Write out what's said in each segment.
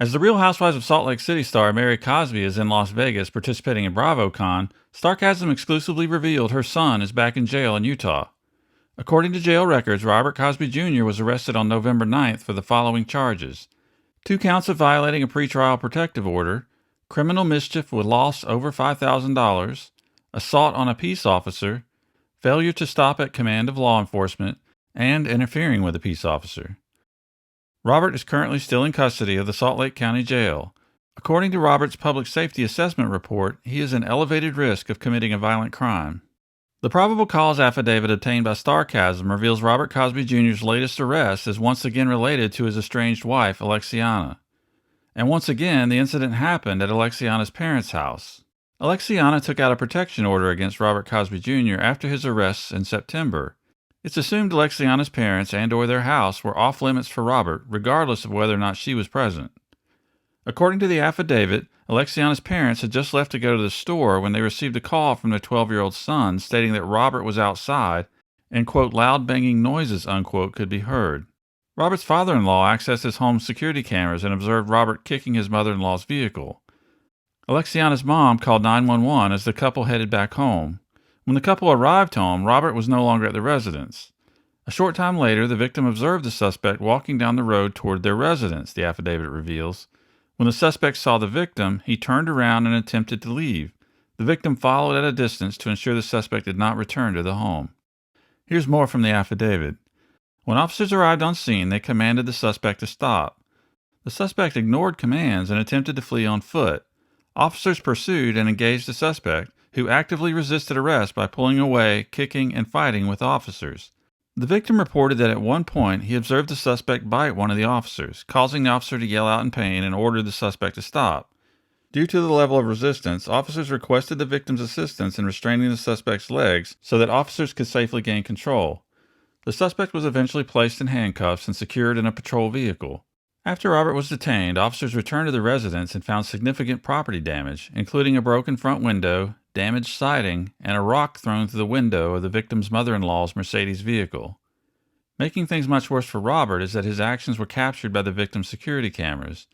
As the Real Housewives of Salt Lake City star Mary Cosby is in Las Vegas participating in BravoCon, Starcasm exclusively revealed her son is back in jail in Utah. According to jail records, Robert Cosby Jr. was arrested on November 9th for the following charges: 2 counts of violating a pretrial protective order, criminal mischief with loss over $5,000, assault on a peace officer, failure to stop at command of law enforcement, and interfering with a peace officer. Robert is currently still in custody of the Salt Lake County Jail. According to Robert's public safety assessment report, he is an elevated risk of committing a violent crime. The probable cause affidavit obtained by Starcasm reveals Robert Cosby Jr.'s latest arrest is once again related to his estranged wife, Alexiana. And once again, the incident happened at Alexiana's parents' house. Alexiana took out a protection order against Robert Cosby Jr. after his arrests in September. It's assumed Alexiana's parents and/or their house were off limits for Robert, regardless of whether or not she was present. According to the affidavit, Alexiana's parents had just left to go to the store when they received a call from their 12-year-old son stating that Robert was outside and, quote, loud banging noises, unquote, could be heard. Robert's father-in-law accessed his home's security cameras and observed Robert kicking his mother-in-law's vehicle. Alexiana's mom called 911 as the couple headed back home. When the couple arrived home, Robert was no longer at the residence. A short time later, the victim observed the suspect walking down the road toward their residence, the affidavit reveals. When the suspect saw the victim, he turned around and attempted to leave. The victim followed at a distance to ensure the suspect did not return to the home. Here's more from the affidavit. When officers arrived on scene, they commanded the suspect to stop. The suspect ignored commands and attempted to flee on foot. Officers pursued and engaged the suspect, who actively resisted arrest by pulling away, kicking, and fighting with officers. The victim reported that at one point he observed the suspect bite one of the officers, causing the officer to yell out in pain and ordered the suspect to stop. Due to the level of resistance, officers requested the victim's assistance in restraining the suspect's legs so that officers could safely gain control. The suspect was eventually placed in handcuffs and secured in a patrol vehicle. After Robert was detained, officers returned to the residence and found significant property damage, including a broken front window, damaged siding, and a rock thrown through the window of the victim's mother-in-law's Mercedes vehicle. Making things much worse for Robert is that his actions were captured by the victim's security cameras.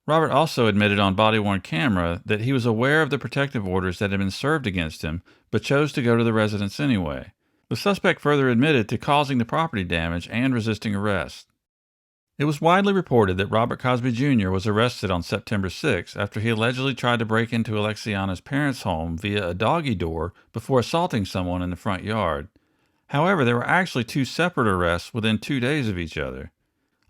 Robert also admitted on body-worn camera that he was aware of the protective orders that had been served against him, but chose to go to the residence anyway. The suspect further admitted to causing the property damage and resisting arrest. It was widely reported that Robert Cosby Jr. was arrested on September 6 after he allegedly tried to break into Alexiana's parents' home via a doggie door before assaulting someone in the front yard. However, there were actually 2 separate arrests within 2 days of each other.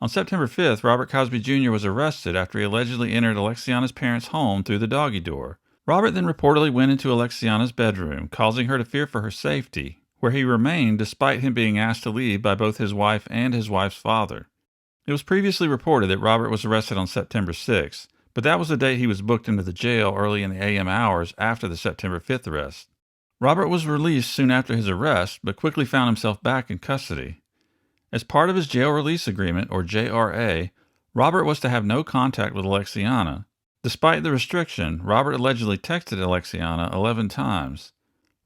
On September 5th, Robert Cosby Jr. was arrested after he allegedly entered Alexiana's parents' home through the doggie door. Robert then reportedly went into Alexiana's bedroom, causing her to fear for her safety, where he remained despite him being asked to leave by both his wife and his wife's father. It was previously reported that Robert was arrested on September 6th, but that was the date he was booked into the jail early in the AM hours after the September 5th arrest. Robert was released soon after his arrest, but quickly found himself back in custody. As part of his jail release agreement, or JRA, Robert was to have no contact with Alexiana. Despite the restriction, Robert allegedly texted Alexiana 11 times.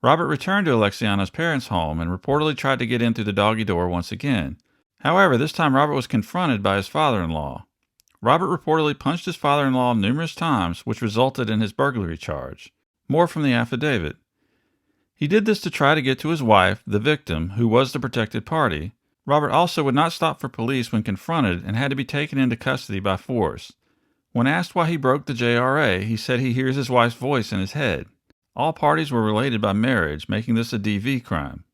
Robert returned to Alexiana's parents' home and reportedly tried to get in through the doggy door once again. However, this time Robert was confronted by his father-in-law. Robert reportedly punched his father-in-law numerous times, which resulted in his burglary charge. More from the affidavit. He did this to try to get to his wife, the victim, who was the protected party. Robert also would not stop for police when confronted and had to be taken into custody by force. When asked why he broke the JRA, he said he hears his wife's voice in his head. All parties were related by marriage, making this a DV crime.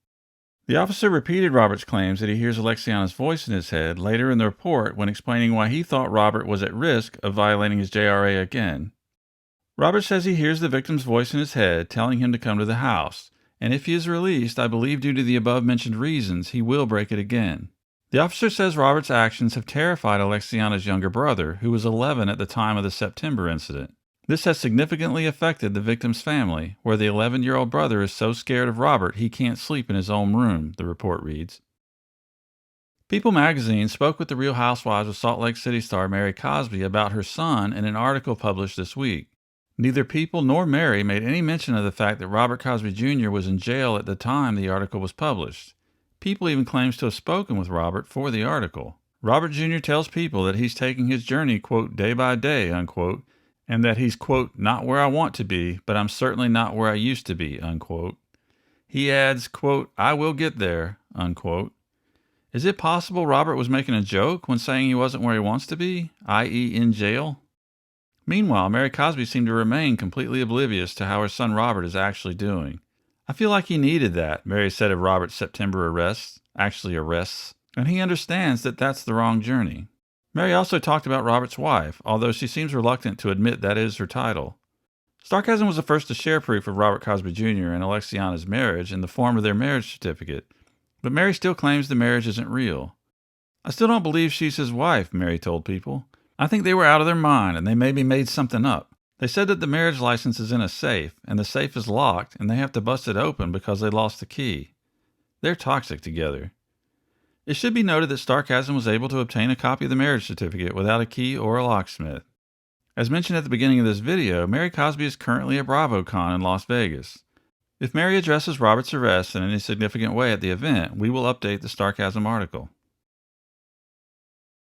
The officer repeated Robert's claims that he hears Alexiana's voice in his head later in the report when explaining why he thought Robert was at risk of violating his JRA again. Robert says he hears the victim's voice in his head telling him to come to the house, and if he is released, I believe due to the above-mentioned reasons, he will break it again. The officer says Robert's actions have terrified Alexiana's younger brother, who was 11 at the time of the September incident. This has significantly affected the victim's family, where the 11-year-old brother is so scared of Robert he can't sleep in his own room, the report reads. People magazine spoke with the Real Housewives of Salt Lake City star Mary Cosby about her son in an article published this week. Neither People nor Mary made any mention of the fact that Robert Cosby Jr. was in jail at the time the article was published. People even claims to have spoken with Robert for the article. Robert Jr. tells people that he's taking his journey, quote, day by day, unquote, and that he's, quote, not where I want to be, but I'm certainly not where I used to be, unquote. He adds, quote, I will get there, unquote. Is it possible Robert was making a joke when saying he wasn't where he wants to be, i.e. in jail? Meanwhile, Mary Cosby seemed to remain completely oblivious to how her son Robert is actually doing. I feel like he needed that, Mary said of Robert's September arrests, and he understands that that's the wrong journey. Mary also talked about Robert's wife, although she seems reluctant to admit that is her title. Starcasm was the first to share proof of Robert Cosby Jr. and Alexiana's marriage in the form of their marriage certificate, but Mary still claims the marriage isn't real. I still don't believe she's his wife, Mary told people. I think they were out of their mind and they maybe made something up. They said that the marriage license is in a safe, and the safe is locked, and they have to bust it open because they lost the key. They're toxic together. It should be noted that Starcasm was able to obtain a copy of the marriage certificate without a key or a locksmith. As mentioned at the beginning of this video, Mary Cosby is currently at BravoCon in Las Vegas. If Mary addresses Robert's arrest in any significant way at the event, we will update the Starcasm article.